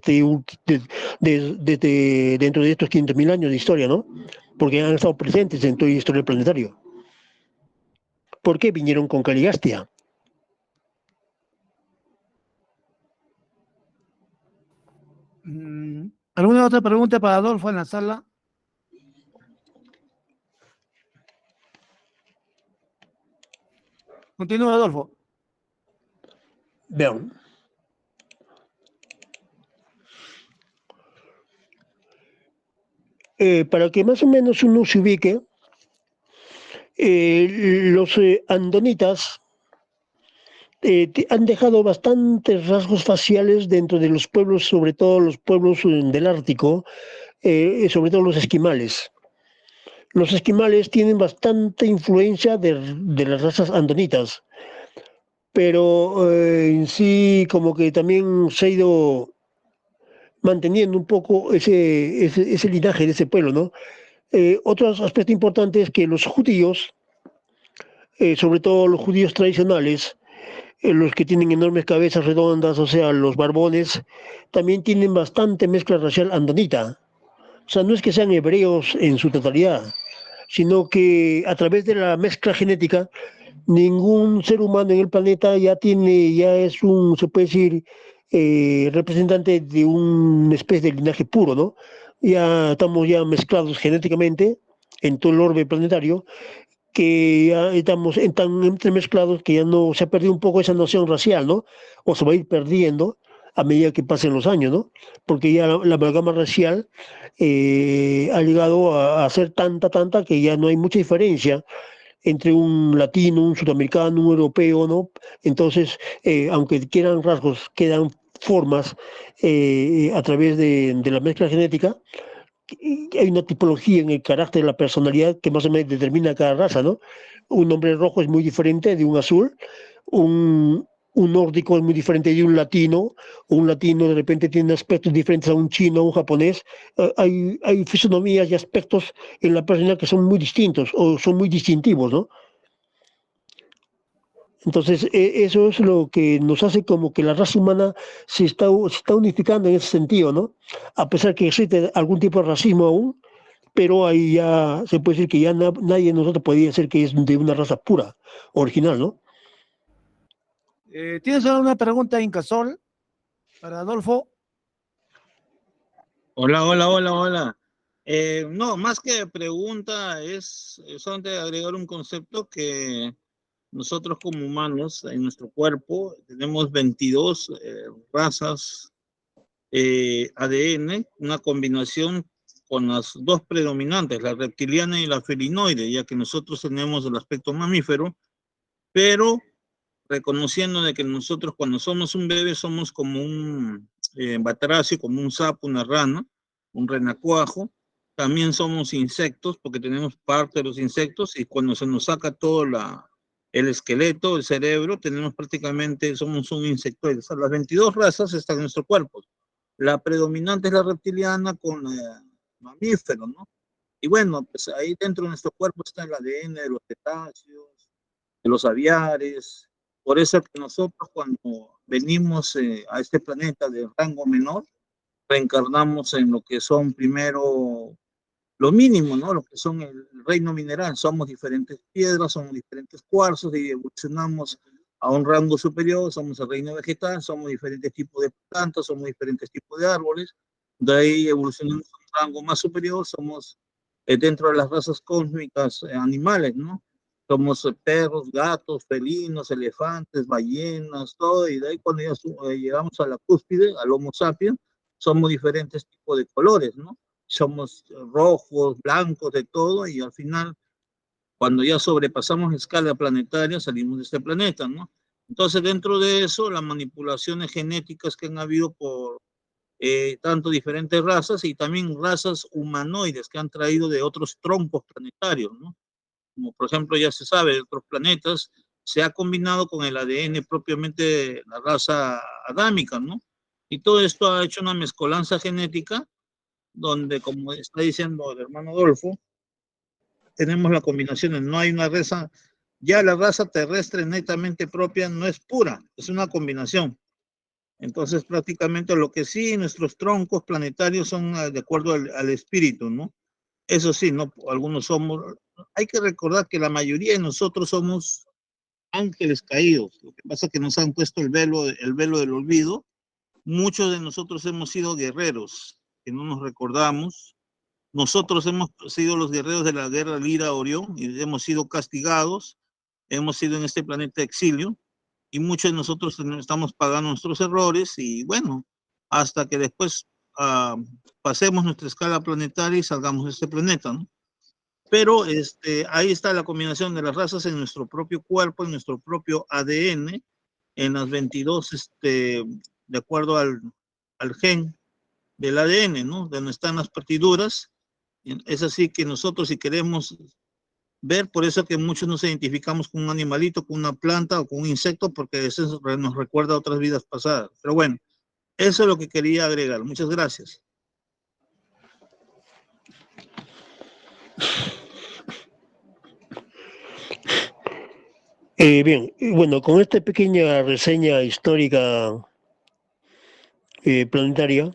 dentro de estos 500.000 años de historia, ¿no? Porque han estado presentes en toda la historia del planetario. ¿Por qué vinieron con Caligastia? ¿Alguna otra pregunta para Adolfo en la sala? Continúa, Adolfo. Vean. Para que más o menos uno se ubique, los andonitas han dejado bastantes rasgos faciales dentro de los pueblos, sobre todo los pueblos del Ártico, sobre todo los esquimales. Los esquimales tienen bastante influencia de las razas andonitas, pero en sí como que también se ha ido manteniendo un poco ese linaje de ese pueblo, ¿no? Otro aspecto importante es que los judíos, sobre todo los judíos tradicionales, los que tienen enormes cabezas redondas, o sea, los barbones, también tienen bastante mezcla racial andonita. O sea, no es que sean hebreos en su totalidad, sino que a través de la mezcla genética, ningún ser humano en el planeta ya es se puede decir, representante de una especie de linaje puro, ¿no? Ya estamos ya mezclados genéticamente en todo el orbe planetario, que ya estamos tan entremezclados que ya no se ha perdido un poco esa noción racial, ¿no? O se va a ir perdiendo a medida que pasen los años, ¿no? Porque ya la amalgama racial ha llegado a ser tanta que ya no hay mucha diferencia entre un latino, un sudamericano, un europeo, ¿no? Entonces, aunque quedan rasgos, quedan formas a través de la mezcla genética, hay una tipología en el carácter de la personalidad que más o menos determina cada raza, ¿no? Un hombre rojo es muy diferente de un azul, un nórdico es muy diferente de un latino de repente tiene aspectos diferentes a un chino, a un japonés. Hay fisonomías y aspectos en la personalidad que son muy distintos o son muy distintivos, ¿no? Entonces, eso es lo que nos hace como que la raza humana se está unificando en ese sentido, ¿no? A pesar que existe algún tipo de racismo aún, pero ahí ya se puede decir que ya nadie de nosotros podría decir que es de una raza pura, original, ¿no? ¿Tienes alguna pregunta, Incasol, para Adolfo? Hola, hola, hola, hola. No, más que pregunta es solamente agregar un concepto que nosotros como humanos en nuestro cuerpo tenemos 22 razas ADN, una combinación con las dos predominantes, la reptiliana y la felinoide, ya que nosotros tenemos el aspecto mamífero, pero reconociendo de que nosotros cuando somos un bebé somos como un batracio, como un sapo, una rana, un renacuajo. También somos insectos porque tenemos parte de los insectos y cuando se nos saca todo el esqueleto, el cerebro, tenemos prácticamente, somos un insectoide. O sea, las 22 razas están en nuestro cuerpo. La predominante es la reptiliana con mamíferos, ¿no? Y bueno, pues ahí dentro de nuestro cuerpo está el ADN de los cetáceos, de los aviares. Por eso es que nosotros cuando venimos a este planeta de rango menor, reencarnamos en lo que son primero lo mínimo, ¿no? Lo que son el reino mineral. Somos diferentes piedras, somos diferentes cuarzos y evolucionamos a un rango superior, somos el reino vegetal, somos diferentes tipos de plantas, somos diferentes tipos de árboles. De ahí evolucionamos a un rango más superior, somos dentro de las razas cósmicas animales, ¿no? Somos perros, gatos, felinos, elefantes, ballenas, todo, y de ahí cuando ya llegamos a la cúspide, al Homo sapiens, somos diferentes tipos de colores, ¿no? Somos rojos, blancos, de todo, y al final, cuando ya sobrepasamos la escala planetaria, salimos de este planeta, ¿no? Entonces, dentro de eso, las manipulaciones genéticas que han habido por tanto diferentes razas y también razas humanoides que han traído de otros troncos planetarios, ¿no? Como por ejemplo ya se sabe de otros planetas, se ha combinado con el ADN propiamente de la raza adámica, ¿no? Y todo esto ha hecho una mezcolanza genética donde, como está diciendo el hermano Adolfo, tenemos la combinación, no hay una raza, ya la raza terrestre netamente propia no es pura, es una combinación. Entonces, prácticamente lo que sí, nuestros troncos planetarios son de acuerdo al espíritu, ¿no? Eso sí, ¿no? Algunos somos, hay que recordar que la mayoría de nosotros somos ángeles caídos. Lo que pasa es que nos han puesto el velo del olvido. Muchos de nosotros hemos sido guerreros, que no nos recordamos. Nosotros hemos sido los guerreros de la guerra Lira Orión y hemos sido castigados. Hemos sido en este planeta exilio y muchos de nosotros estamos pagando nuestros errores y bueno, hasta que después pasemos nuestra escala planetaria y salgamos de este planeta, ¿no? Pero ahí está la combinación de las razas en nuestro propio cuerpo, en nuestro propio ADN, en las 22, de acuerdo al gen del ADN, ¿no? De donde están las partiduras. Es así que nosotros, si queremos ver, por eso que muchos nos identificamos con un animalito, con una planta o con un insecto, porque eso nos recuerda a otras vidas pasadas. Pero bueno, eso es lo que quería agregar. Muchas gracias. Bien, bueno, con esta pequeña reseña histórica planetaria,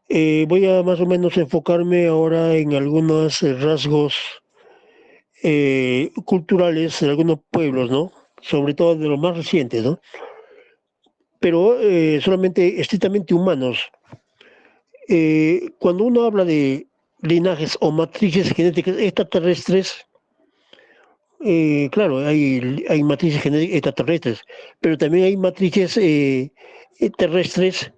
voy a más o menos enfocarme ahora en algunos rasgos culturales de algunos pueblos, ¿no? Sobre todo de los más recientes, ¿no? Pero solamente estrictamente humanos. Cuando uno habla de linajes o matrices genéticas extraterrestres, claro, hay matrices genéticas extraterrestres, pero también hay matrices terrestres,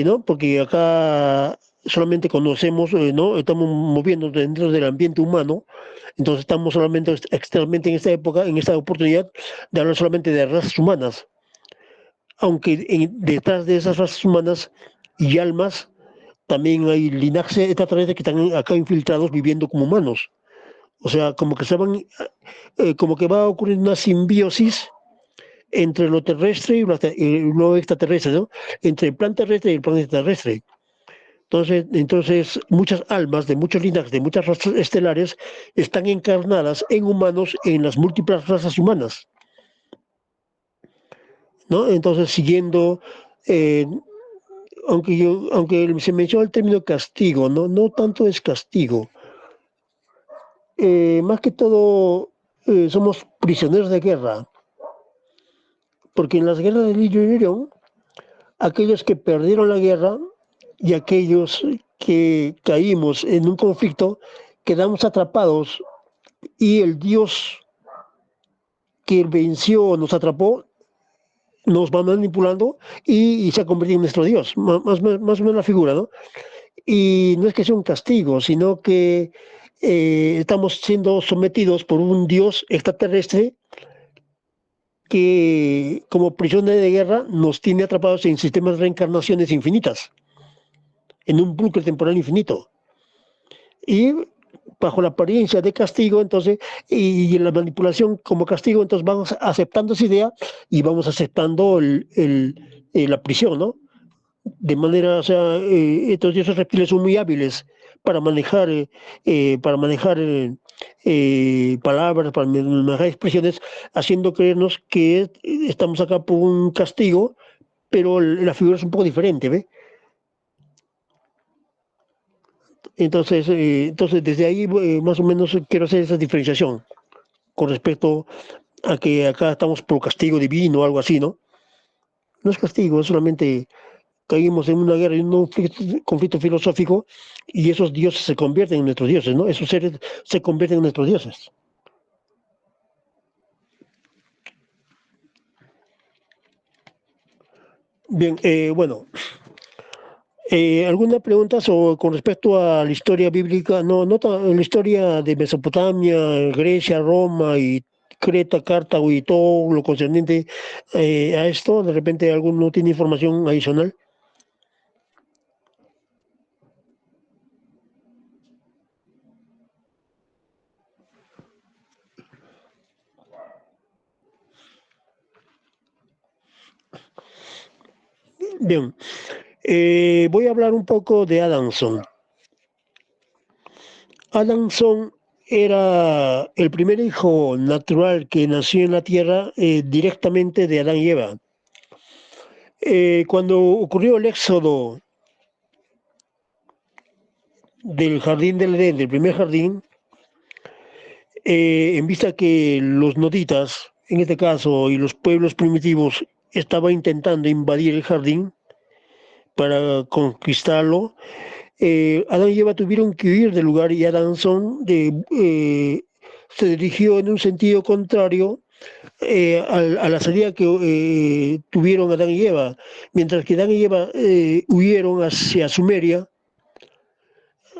¿no? Porque acá solamente conocemos, ¿no? Estamos moviendo dentro del ambiente humano, entonces estamos solamente externamente en esta época, en esta oportunidad, de hablar solamente de razas humanas, aunque detrás de esas razas humanas y almas también hay linajes extraterrestres que están acá infiltrados viviendo como humanos. O sea, como que como que va a ocurrir una simbiosis entre lo terrestre y lo extraterrestre, ¿no? Entre el plan terrestre y el plan extraterrestre. Entonces, muchas almas de muchos linajes, de muchas razas estelares, están encarnadas en humanos en las múltiples razas humanas, ¿no? Entonces, siguiendo, eh, aunque se menciona el término castigo, ¿no? No tanto es castigo. Más que todo, somos prisioneros de guerra, porque en las guerras de liberación, aquellos que perdieron la guerra y aquellos que caímos en un conflicto, quedamos atrapados y el Dios que venció o nos atrapó nos va manipulando y se ha convertido en nuestro Dios, más o menos la figura, ¿no? Y no es que sea un castigo, sino que estamos siendo sometidos por un Dios extraterrestre que, como prisioneros de guerra, nos tiene atrapados en sistemas de reencarnaciones infinitas, en un bucle temporal infinito. Y bajo la apariencia de castigo, entonces, y la manipulación como castigo, entonces vamos aceptando esa idea y vamos aceptando la prisión, ¿no? De manera, o sea, estos dioses reptiles son muy hábiles para manejar, palabras, para manejar expresiones, haciendo creernos que estamos acá por un castigo, pero la figura es un poco diferente, ¿ve? Entonces, desde ahí más o menos quiero hacer esa diferenciación con respecto a que acá estamos por castigo divino o algo así, ¿no? No es castigo, es solamente caímos en una guerra, en un conflicto filosófico y esos dioses se convierten en nuestros dioses, ¿no? Esos seres se convierten en nuestros dioses. Bien, bueno, ¿alguna pregunta con respecto a la historia bíblica? No, la historia de Mesopotamia, Grecia, Roma y Creta, Cartago y todo lo concerniente a esto. ¿De repente alguno tiene información adicional? Bien, voy a hablar un poco de Adamson. Adamson era el primer hijo natural que nació en la tierra directamente de Adán y Eva. Cuando ocurrió el éxodo del jardín del Edén, del primer jardín, en vista que los noditas, en este caso, y los pueblos primitivos estaban intentando invadir el jardín para conquistarlo, Adán y Eva tuvieron que huir del lugar y Adamson se dirigió en un sentido contrario a la salida que tuvieron Adán y Eva, mientras que Adán y Eva huyeron hacia Sumeria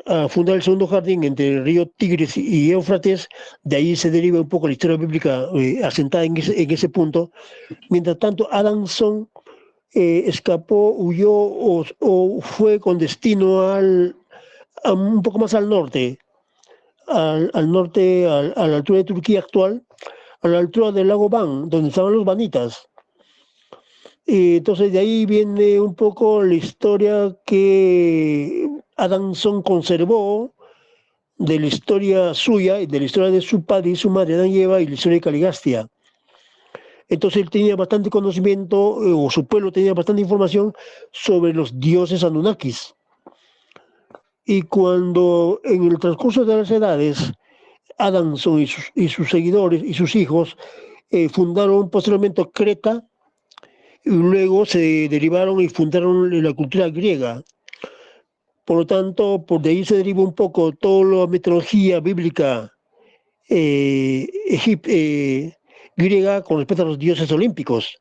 a fundar el segundo jardín entre el río Tigris y Éufrates. De ahí se deriva un poco la historia bíblica asentada en ese punto. Mientras tanto, Adamson escapó, huyó o fue con destino un poco más al norte, al norte, a la altura de Turquía actual, a la altura del lago Van, donde estaban los vanitas. Y entonces de ahí viene un poco la historia que Adamson conservó de la historia suya y de la historia de su padre y su madre, Adán y Eva, y la historia de Caligastia. Entonces él tenía bastante conocimiento, o su pueblo tenía bastante información sobre los dioses Anunnakis. Y cuando en el transcurso de las edades, Adamson y sus seguidores y sus hijos fundaron posteriormente Creta, y luego se derivaron y fundaron la cultura griega. Por lo tanto, por de ahí se deriva un poco toda la mitología bíblica griega con respecto a los dioses olímpicos.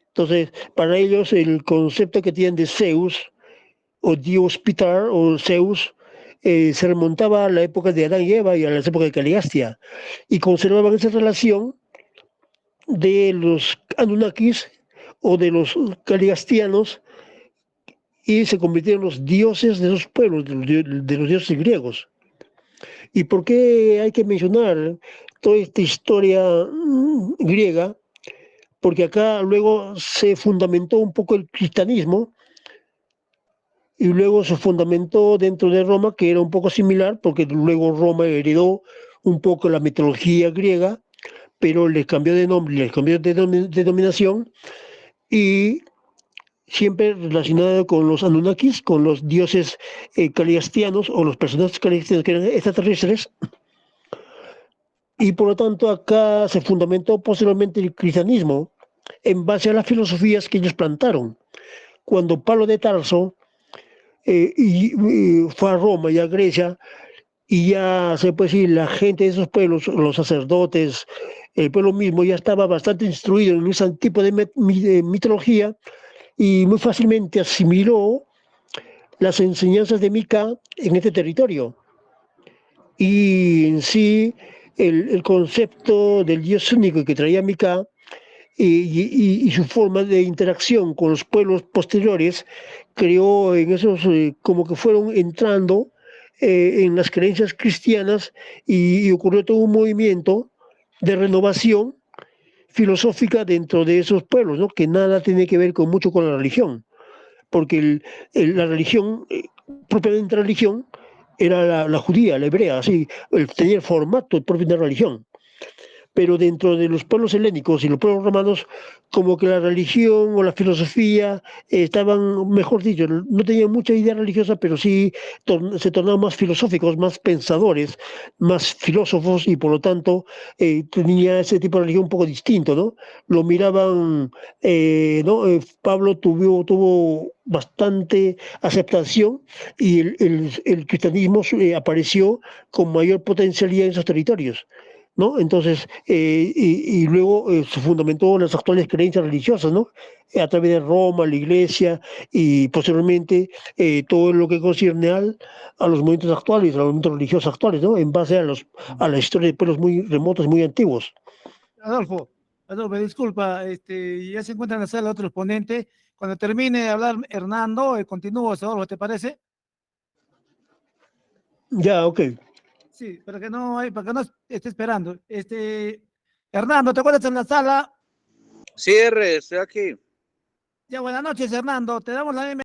Entonces, para ellos el concepto que tienen de Zeus, o Dios Pitar, o Zeus, se remontaba a la época de Adán y Eva y a la época de Caligastia, y conservaban esa relación de los Anunnakis o de los caligastianos, y se convirtieron en los dioses de esos pueblos, de los dioses griegos. ¿Y por qué hay que mencionar toda esta historia griega? Porque acá luego se fundamentó un poco el cristianismo, y luego se fundamentó dentro de Roma, que era un poco similar, porque luego Roma heredó un poco la mitología griega, pero les cambió de nombre, les cambió de denominación, y siempre relacionado con los Anunnakis, con los dioses caligastianos, o los personajes caligastianos que eran extraterrestres. Y por lo tanto acá se fundamentó posteriormente el cristianismo en base a las filosofías que ellos plantaron. Cuando Pablo de Tarso fue a Roma y a Grecia, y ya se puede decir, la gente de esos pueblos, los sacerdotes, el pueblo mismo ya estaba bastante instruido en ese tipo de mitología, y muy fácilmente asimiló las enseñanzas de Mica en este territorio. Y en sí, el concepto del Dios único que traía Mica y su forma de interacción con los pueblos posteriores creó en esos, como que fueron entrando en las creencias cristianas, y ocurrió todo un movimiento de renovación filosófica dentro de esos pueblos, ¿no? Que nada tiene que ver mucho con la religión, porque la religión, propiamente religión, era la judía, la hebrea, así, tenía el formato propio de religión. Pero dentro de los pueblos helénicos y los pueblos romanos, como que la religión o la filosofía estaban, mejor dicho, no tenían mucha idea religiosa, pero sí se tornaban más filosóficos, más pensadores, más filósofos, y por lo tanto tenía ese tipo de religión un poco distinto, ¿no? Lo miraban, ¿no? Pablo tuvo bastante aceptación, y el cristianismo apareció con mayor potencialidad en esos territorios, ¿no? Entonces, y luego se fundamentó en las actuales creencias religiosas, ¿no? A través de Roma, la Iglesia, y posteriormente todo lo que concierne a los movimientos actuales, a los movimientos religiosos actuales, ¿no? En base a la historia de pueblos muy remotos, muy antiguos. Adolfo, disculpa, ya se encuentra en la sala otro ponente. Cuando termine de hablar Hernando, continúo, Adolfo, ¿te parece? Ya, ok. Sí, para que no esté esperando. Hernando, ¿te acuerdas en la sala? Cierre, estoy aquí. Ya, buenas noches, Hernando. Te damos la bienvenida.